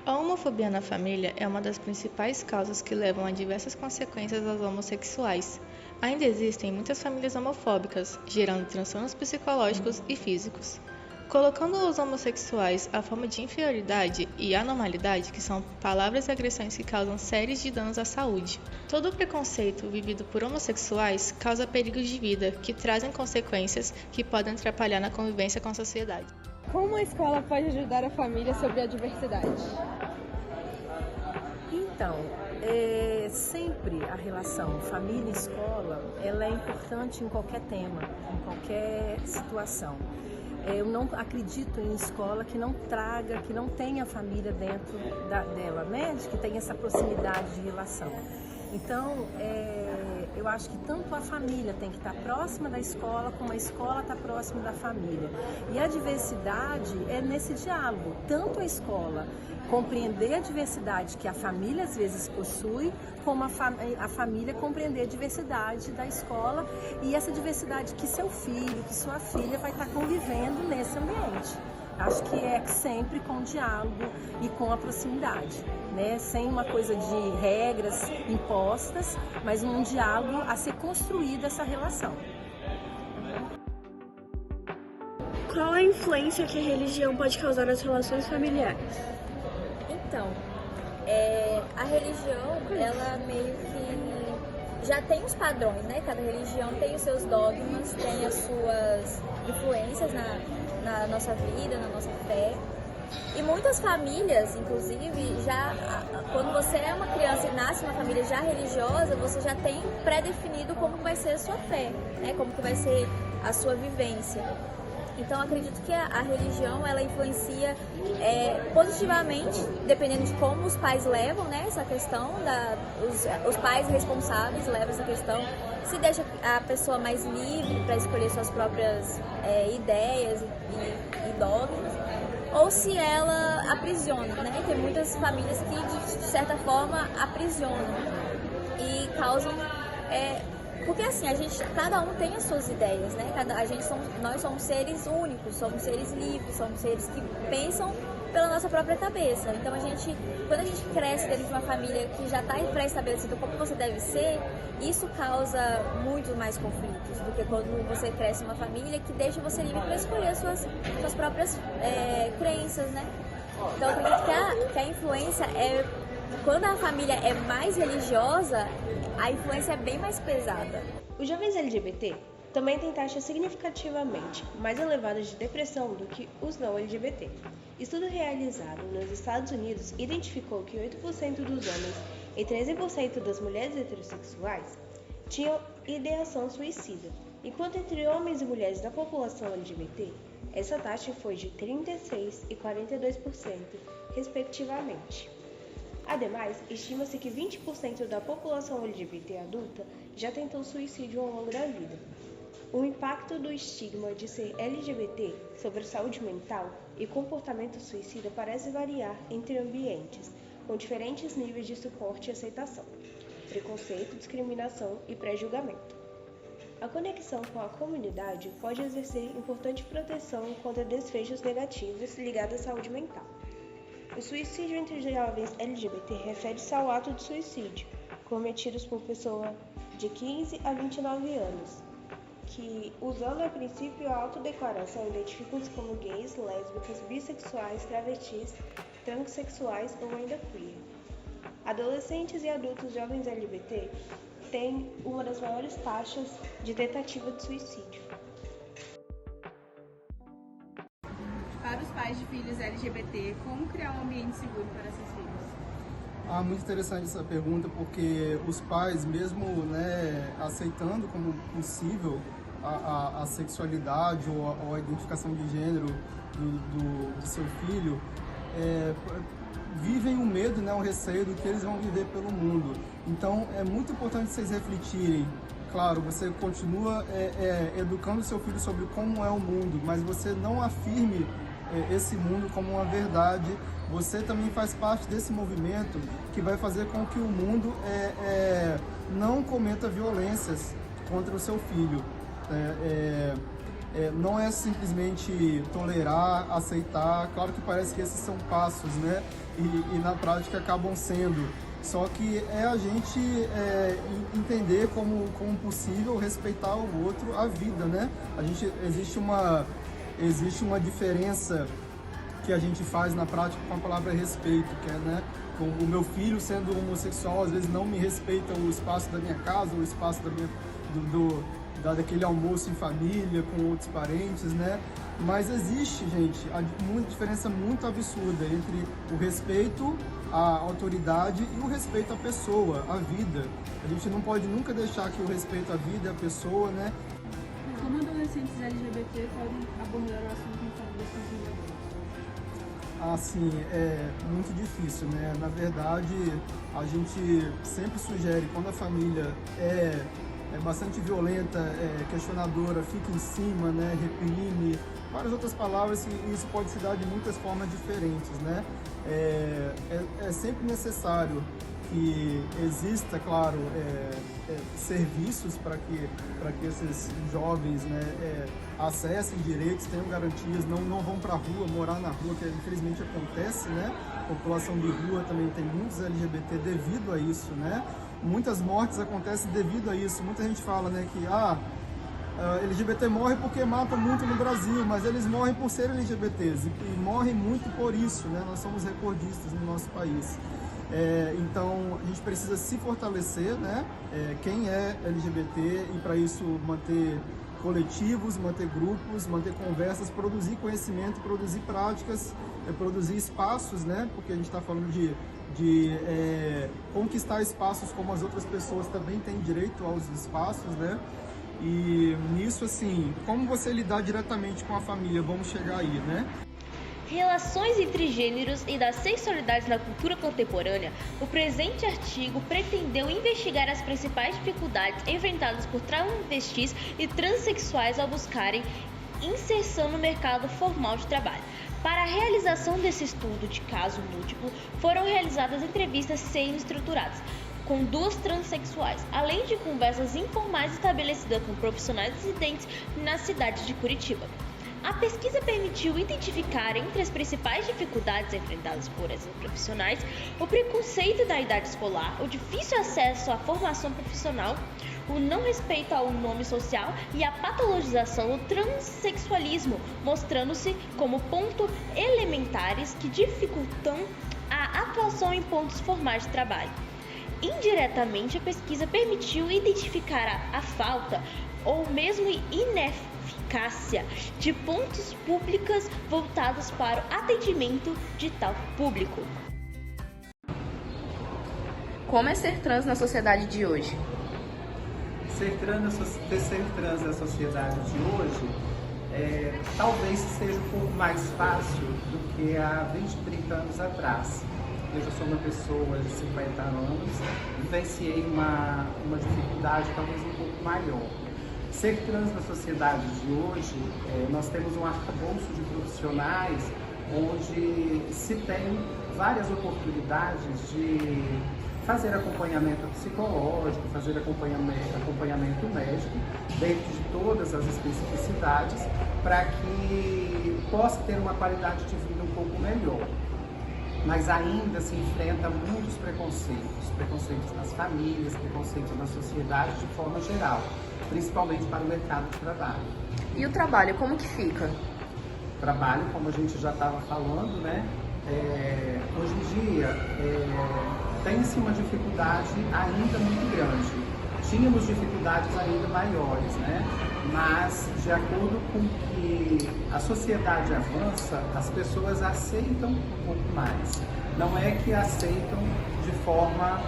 A homofobia na família é uma das principais causas que levam a diversas consequências aos homossexuais. Ainda existem muitas famílias homofóbicas, gerando transtornos psicológicos e físicos, colocando os homossexuais à forma de inferioridade e anormalidade, que são palavras e agressões que causam sérios de danos à saúde. Todo o preconceito vivido por homossexuais causa perigos de vida, que trazem consequências que podem atrapalhar na convivência com a sociedade. Como a escola pode ajudar a família sobre a diversidade? Então, sempre a relação família e escola, ela é importante em qualquer tema, em qualquer situação. Eu não acredito em escola que não traga, que não tenha a família dentro dela, né? Que tenha essa proximidade de relação. Então, eu acho que tanto a família tem que estar próxima da escola, como a escola está próxima da família. E a diversidade é nesse diálogo, tanto a escola compreender a diversidade que a família às vezes possui, como a família compreender a diversidade da escola e essa diversidade que seu filho, que sua filha vai estar convivendo nesse ambiente. Acho que é sempre com diálogo e com a proximidade, né? Sem uma coisa de regras impostas, mas um diálogo a ser construído essa relação. Qual a influência que a religião pode causar nas relações familiares? Então, a religião, ela meio que já tem os padrões, né? Cada religião tem os seus dogmas, tem as suas influências na nossa vida, na nossa fé. E muitas famílias, inclusive, quando você é uma criança e nasce em uma família já religiosa, você já tem pré-definido como vai ser a sua fé, né? Como que vai ser a sua vivência. Então, acredito que a religião, ela influencia positivamente, dependendo de como os pais levam, né, essa questão, os pais responsáveis levam essa questão, se deixa a pessoa mais livre para escolher suas próprias ideias e dogmas, ou se ela aprisiona, né? Tem muitas famílias que, de certa forma, aprisionam e causam... Porque assim, cada um tem as suas ideias, né? Nós somos seres únicos, somos seres livres, somos seres que pensam pela nossa própria cabeça. Então quando a gente cresce dentro de uma família que já está pré-estabelecido como você deve ser, isso causa muito mais conflitos do que quando você cresce em uma família que deixa você livre para escolher as suas próprias crenças, né? Então eu acredito que a influência quando a família é mais religiosa, a influência é bem mais pesada. Os jovens LGBT também têm taxas significativamente mais elevadas de depressão do que os não LGBT. Estudo realizado nos Estados Unidos identificou que 8% dos homens e 13% das mulheres heterossexuais tinham ideação suicida, enquanto entre homens e mulheres da população LGBT, essa taxa foi de 36% e 42%, respectivamente. Ademais, estima-se que 20% da população LGBT adulta já tentou suicídio ao longo da vida. O impacto do estigma de ser LGBT sobre a saúde mental e comportamento suicida parece variar entre ambientes, com diferentes níveis de suporte e aceitação, preconceito, discriminação e pré-julgamento. A conexão com a comunidade pode exercer importante proteção contra desfechos negativos ligados à saúde mental. O suicídio entre jovens LGBT refere-se ao ato de suicídio, cometidos por pessoas de 15 a 29 anos, que, usando a princípio a autodeclaração, identificam-se como gays, lésbicas, bissexuais, travestis, transexuais ou ainda queer. Adolescentes e adultos jovens LGBT têm uma das maiores taxas de tentativa de suicídio. Para os pais de filhos LGBT, como criar um ambiente seguro para seus filhos? Muito interessante essa pergunta, porque os pais, mesmo aceitando como possível a sexualidade ou a identificação de gênero do seu filho, vivem o medo, o receio do que eles vão viver pelo mundo. Então, é muito importante vocês refletirem. Claro, você continua educando seu filho sobre como é o mundo, mas você não afirme esse mundo como uma verdade. Você também faz parte desse movimento que vai fazer com que o mundo não cometa violências contra o seu filho. não é simplesmente tolerar, aceitar. Claro que parece que esses são passos, né? E na prática acabam sendo. Só que é a gente entender como possível respeitar o outro, a vida, né? Existe uma diferença que a gente faz na prática com a palavra respeito, que é, né? O meu filho sendo homossexual, às vezes não me respeita o espaço da minha casa, o espaço daquele almoço em família, com outros parentes, né? Mas existe, gente, uma diferença muito absurda entre o respeito à autoridade e o respeito à pessoa, à vida. A gente não pode nunca deixar que o respeito à vida e à pessoa, né? Como adolescentes LGBT podem abordar o assunto em famílias conservadoras? Assim, é muito difícil, né? Na verdade, a gente sempre sugere, quando a família é bastante violenta, questionadora, fica em cima, né? Reprime, várias outras palavras, e isso pode se dar de muitas formas diferentes, né? É sempre necessário que exista, claro, serviços para que esses jovens, né, acessem direitos, tenham garantias, não vão para a rua, morar na rua, que infelizmente acontece, né? A população de rua também tem muitos LGBT devido a isso, né? Muitas mortes acontecem devido a isso. Muita gente fala, né, que LGBT morre porque matam muito no Brasil, mas eles morrem por serem LGBTs e morrem muito por isso, né? Nós somos recordistas no nosso país. Então a gente precisa se fortalecer, né? Quem é LGBT, e para isso manter coletivos, manter grupos, manter conversas, produzir conhecimento, produzir práticas, produzir espaços, né? Porque a gente está falando de conquistar espaços como as outras pessoas também têm direito aos espaços, né? E nisso, assim, como você lidar diretamente com a família, vamos chegar aí, né? Relações entre gêneros e das sexualidades na cultura contemporânea, o presente artigo pretendeu investigar as principais dificuldades enfrentadas por travestis e transexuais ao buscarem inserção no mercado formal de trabalho. Para a realização desse estudo de caso múltiplo, foram realizadas entrevistas semi-estruturadas com 2 transexuais, além de conversas informais estabelecidas com profissionais residentes na cidade de Curitiba. A pesquisa permitiu identificar entre as principais dificuldades enfrentadas por esses profissionais o preconceito da idade escolar, o difícil acesso à formação profissional, o não respeito ao nome social e a patologização do transexualismo, mostrando-se como pontos elementares que dificultam a atuação em pontos formais de trabalho. Indiretamente, a pesquisa permitiu identificar a falta ou mesmo ineficácia de pontos públicos voltados para o atendimento de tal público. Como é ser trans na sociedade de hoje? Ser trans na sociedade de hoje talvez seja um pouco mais fácil do que há 20, 30 anos atrás. Eu já sou uma pessoa de 50 anos, vivenciei uma dificuldade talvez um pouco maior. Ser trans na sociedade de hoje, nós temos um arcabouço de profissionais onde se tem várias oportunidades de fazer acompanhamento psicológico, fazer acompanhamento médico, dentro de todas as especificidades, para que possa ter uma qualidade de vida um pouco melhor. Mas ainda se enfrenta muitos preconceitos nas famílias, preconceitos na sociedade de forma geral, principalmente para o mercado de trabalho. E o trabalho, como que fica? O trabalho, como a gente já estava falando, né? Hoje em dia tem-se uma dificuldade ainda muito grande. Tínhamos dificuldades ainda maiores, né? Mas, de acordo com que a sociedade avança, as pessoas aceitam um pouco mais. Não é que aceitam de forma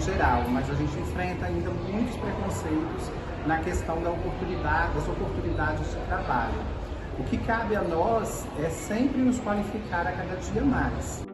geral, mas a gente enfrenta ainda muitos preconceitos na questão das oportunidades de trabalho. O que cabe a nós é sempre nos qualificar a cada dia mais.